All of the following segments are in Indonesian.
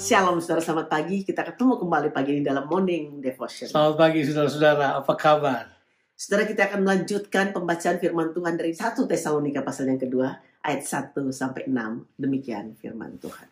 Shalom saudara, selamat pagi. Kita ketemu kembali pagi ini dalam Morning Devotion. Selamat pagi saudara-saudara, apa kabar? Saudara, kita akan melanjutkan pembacaan firman Tuhan dari 1 Tesalonika pasal yang kedua, ayat 1 sampai 6. Demikian firman Tuhan.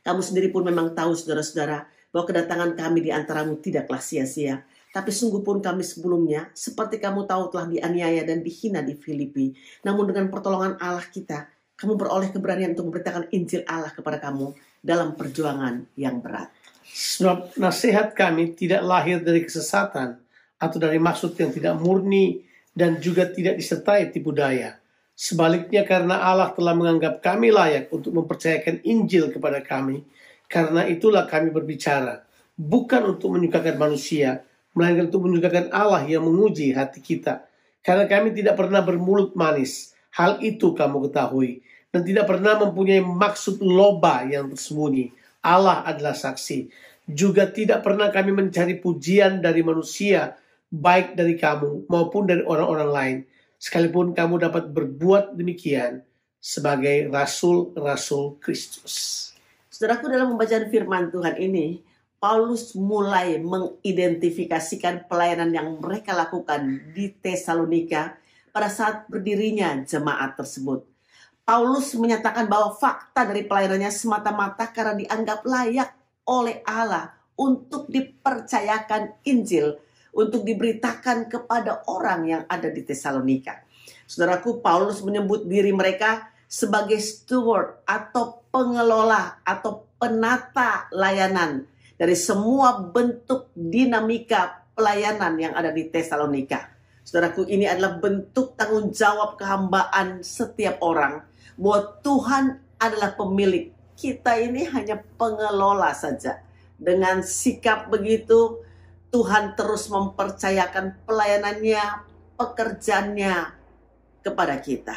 Kamu sendiri pun memang tahu saudara-saudara, bahwa kedatangan kami di antaramu tidaklah sia-sia. Tapi sungguh pun kami sebelumnya, seperti kamu tahu, telah dianiaya dan dihina di Filipi. Namun dengan pertolongan Allah kita, kamu beroleh keberanian untuk memberitakan Injil Allah kepada kamu dalam perjuangan yang berat. Sebab nasihat kami tidak lahir dari kesesatan atau dari maksud yang tidak murni dan juga tidak disertai tipu daya. Sebaliknya karena Allah telah menganggap kami layak untuk mempercayakan Injil kepada kami, karena itulah kami berbicara, bukan untuk menyukakan manusia, melainkan untuk menyukakan Allah yang menguji hati kita. Karena kami tidak pernah bermulut manis, hal itu kamu ketahui, dan tidak pernah mempunyai maksud loba yang tersembunyi. Allah adalah saksi. Juga tidak pernah kami mencari pujian dari manusia, baik dari kamu maupun dari orang-orang lain. Sekalipun kamu dapat berbuat demikian sebagai rasul-rasul Kristus. Saudaraku, dalam pembacaan firman Tuhan ini, Paulus mulai mengidentifikasikan pelayanan yang mereka lakukan di Tesalonika pada saat berdirinya jemaat tersebut. Paulus menyatakan bahwa fakta dari pelayanannya semata-mata karena dianggap layak oleh Allah untuk dipercayakan Injil, untuk diberitakan kepada orang yang ada di Tesalonika. Saudaraku, Paulus menyebut diri mereka sebagai steward atau pengelola atau penata layanan dari semua bentuk dinamika pelayanan yang ada di Tesalonika. Saudaraku, ini adalah bentuk tanggung jawab kehambaan setiap orang, bahwa Tuhan adalah pemilik. Kita ini hanya pengelola saja. Dengan sikap begitu, Tuhan terus mempercayakan pelayanannya, pekerjaannya kepada kita.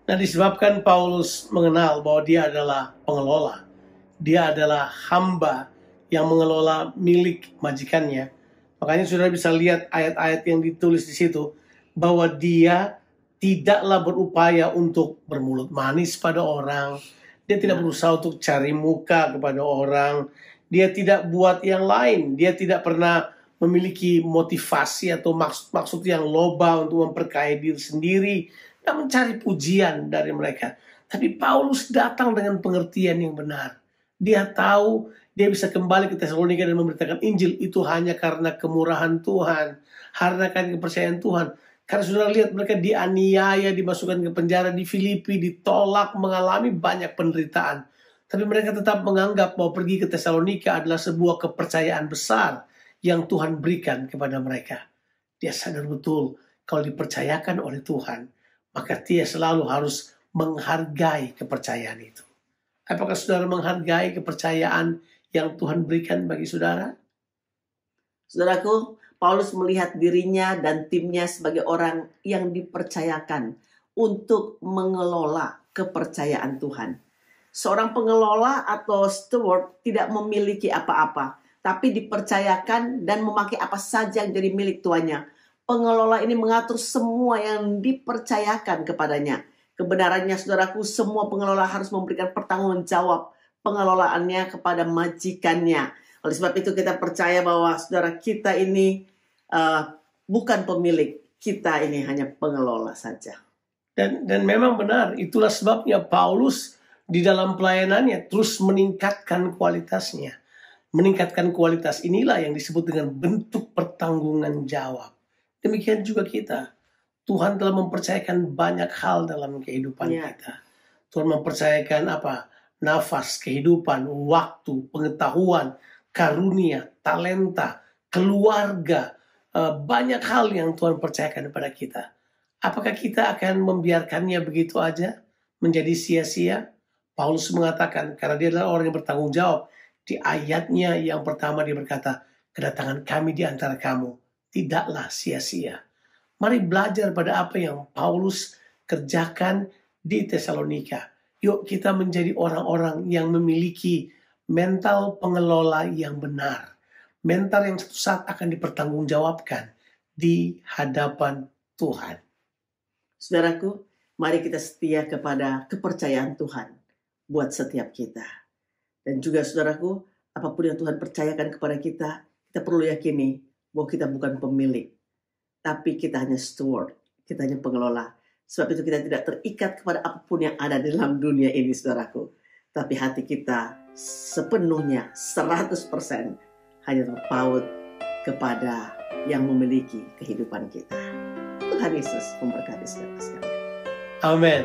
Dan disebabkan Paulus mengenal bahwa dia adalah pengelola, dia adalah hamba yang mengelola milik majikannya. Makanya saudara bisa lihat ayat-ayat yang ditulis di situ, bahwa dia tidaklah berupaya untuk bermulut manis pada orang. Dia tidak berusaha untuk cari muka kepada orang. Dia tidak buat yang lain. Dia tidak pernah memiliki motivasi atau maksud yang loba untuk memperkaya diri sendiri dan mencari pujian dari mereka. Tapi Paulus datang dengan pengertian yang benar. Dia tahu dia bisa kembali ke Tesalonika dan memberitakan Injil itu hanya karena kemurahan Tuhan, karena kepercayaan Tuhan. Karena saudara lihat, mereka dianiaya, dimasukkan ke penjara di Filipi, ditolak, mengalami banyak penderitaan. Tapi mereka tetap menganggap bahwa pergi ke Tesalonika adalah sebuah kepercayaan besar yang Tuhan berikan kepada mereka. Dia sadar betul kalau dipercayakan oleh Tuhan, maka dia selalu harus menghargai kepercayaan itu. Apakah saudara menghargai kepercayaan yang Tuhan berikan bagi saudara? Saudaraku, Paulus melihat dirinya dan timnya sebagai orang yang dipercayakan untuk mengelola kepercayaan Tuhan. Seorang pengelola atau steward tidak memiliki apa-apa, tapi dipercayakan dan memakai apa saja yang jadi milik tuannya. Pengelola ini mengatur semua yang dipercayakan kepadanya. Kebenarannya, saudaraku, semua pengelola harus memberikan pertanggungjawab pengelolaannya kepada majikannya. Oleh sebab itu kita percaya bahwa saudara kita ini bukan pemilik, kita ini hanya pengelola saja. Dan memang benar, itulah sebabnya Paulus di dalam pelayanannya terus meningkatkan kualitasnya. Meningkatkan kualitas inilah yang disebut dengan bentuk pertanggungan jawab. Demikian juga kita. Tuhan telah mempercayakan banyak hal dalam kehidupan kita. Tuhan mempercayakan apa? Nafas, kehidupan, waktu, pengetahuan, karunia, talenta, keluarga, banyak hal yang Tuhan percayakan kepada kita. Apakah kita akan membiarkannya begitu aja menjadi sia-sia? Paulus mengatakan karena dia adalah orang yang bertanggung jawab. Di ayatnya yang pertama dia berkata, kedatangan kami di antara kamu tidaklah sia-sia. Mari belajar pada apa yang Paulus kerjakan di Tesalonika. Yuk kita menjadi orang-orang yang memiliki mental pengelola yang benar. Mental yang suatu saat akan dipertanggungjawabkan di hadapan Tuhan. Saudaraku, mari kita setia kepada kepercayaan Tuhan buat setiap kita. Dan juga saudaraku, apapun yang Tuhan percayakan kepada kita, kita perlu yakini bahwa kita bukan pemilik, tapi kita hanya steward, kita hanya pengelola. Sebab itu kita tidak terikat kepada apapun yang ada di dalam dunia ini, saudaraku. Tapi hati kita sepenuhnya, 100% hanya terpaut kepada yang memiliki kehidupan kita. Tuhan Yesus memberkati segala sekalian. Amin.